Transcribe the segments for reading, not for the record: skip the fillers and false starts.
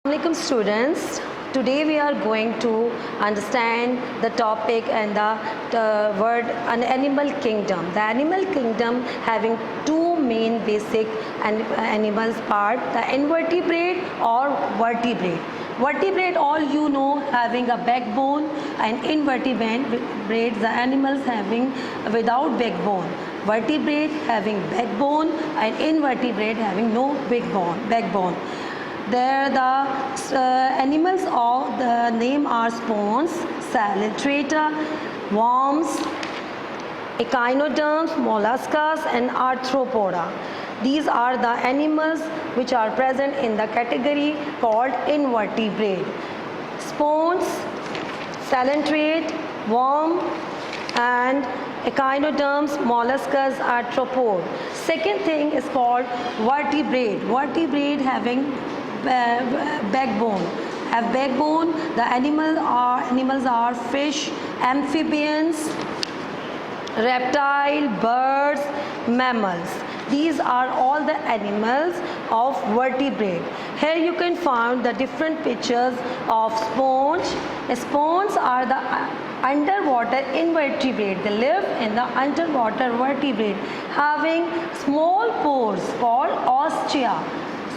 Assalamualaikum students. Today we are going to understand the topic and the word an animal kingdom. The animal kingdom having two main basic animals part, the invertebrate or vertebrate. Vertebrate, all you know, having a backbone, and invertebrate, the animals having without backbone. Vertebrate having backbone and invertebrate having no backbone. There the animals of the name are spawns, salamandra, worms, echinoderms, molluscas and arthropoda. These are the animals which are present in the category called invertebrate. Spawns, salamandra, worm and echinoderms, molluscas, arthropod. Second thing is called vertebrate. Vertebrate having backbone. Have backbone. The animals are fish, amphibians, reptile, birds, mammals. These are all the animals of vertebrate. Here you can find the different pictures of sponge. Spawns are the underwater invertebrate. They live in the underwater vertebrate, having small pores called ostia.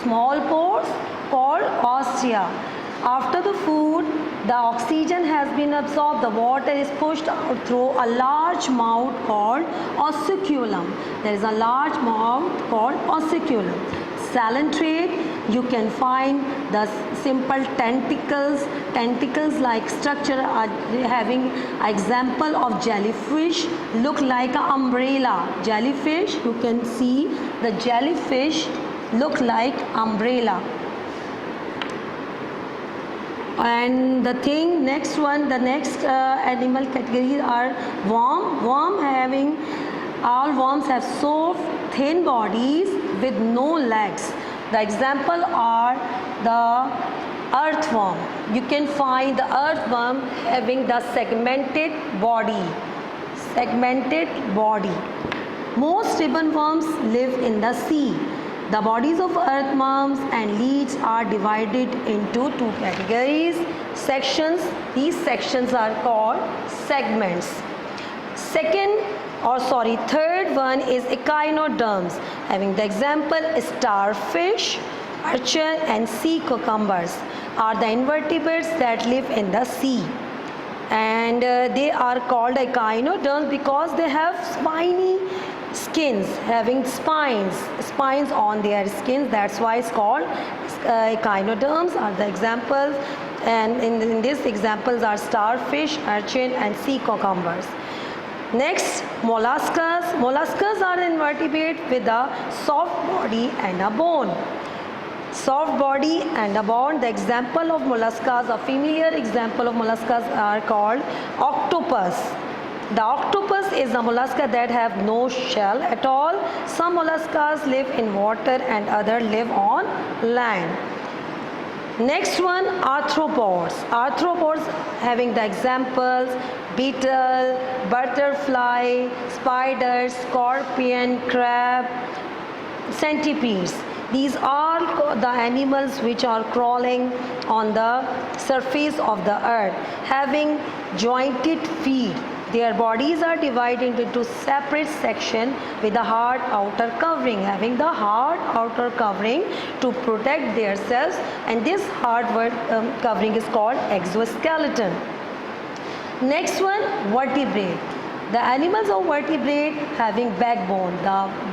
Small pores called ostia. After the food, the oxygen has been absorbed, the water is pushed out through a large mouth called ossiculum. There is a large mouth called ossiculum. Salamandra, you can find the simple tentacles like structure are having example of jellyfish, look like an umbrella. Jellyfish, you can see the jellyfish look like umbrella. And the next animal category are worm having, all worms have soft thin bodies with no legs. The example are the earthworm. You can find the earthworm having the segmented body. Most ribbon worms live in the sea. The bodies of earthworms and leeches are divided into two categories, sections. These sections are called segments. Third one is echinoderms, having the example starfish, urchin and sea cucumbers are the invertebrates that live in the sea. And they are called echinoderms because they have spiny skins, having spines on their skins. That's why it's called echinoderms are the examples. And in these examples are starfish, urchin and sea cucumbers. Next, molluscas. Molluscas are invertebrate with a soft body and a bone. Soft body and a bone. The example of molluscas, a familiar example of molluscas are called octopus. The octopus is a mollusca that have no shell at all. Some molluscas live in water and others live on land. Next one, arthropods. Arthropods having the examples beetle, butterfly, spider, scorpion, crab, centipedes. These are the animals which are crawling on the surface of the earth, having jointed feet. Their bodies are divided into separate sections with a hard outer covering, having the hard outer covering to protect themselves, and this hard covering is called exoskeleton. Next one, vertebrate. The animals of vertebrate having backbone.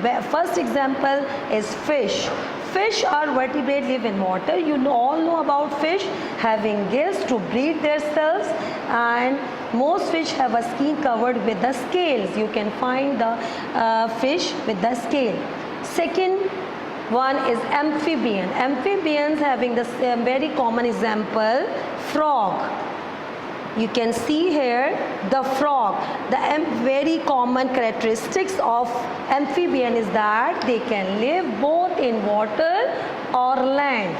The first example is fish. Fish are vertebrate, live in water. You all know about fish having gills to breathe themselves, and most fish have a skin covered with the scales. You can find the fish with the scale. Second one is amphibian. Amphibians having the very common example, frog. You can see here the frog. The very common characteristics of amphibian is that they can live both in water or land.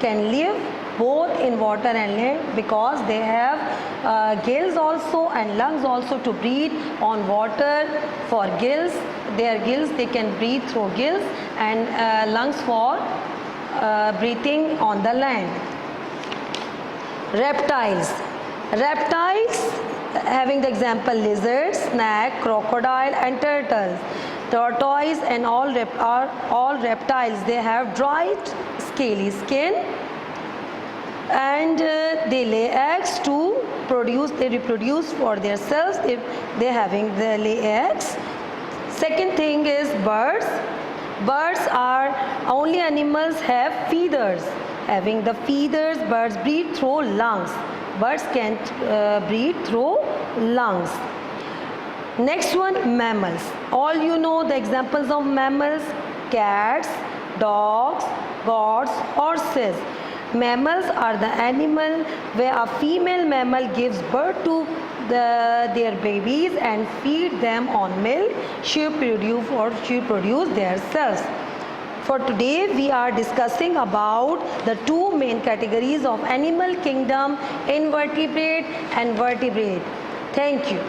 Can live both in water and land because they have gills also and lungs also to breathe on water. For gills, their gills, they can breathe through gills, and lungs for breathing on the land. Reptiles. Reptiles, having the example lizard, snake, crocodile and turtles. Tortoise and all reptiles, they have dry scaly skin, and they lay eggs to produce, they reproduce for themselves, they having the lay eggs. Second thing is birds. Birds are only animals have feathers. Having the feathers, birds breathe through lungs. Birds can breathe through lungs. Next one, mammals. All you know the examples of mammals: cats, dogs, goats, horses. Mammals are the animal where a female mammal gives birth to their babies and feed them on milk. She produce their cells. For today we are discussing about the two main categories of animal kingdom, invertebrate and vertebrate. Thank you.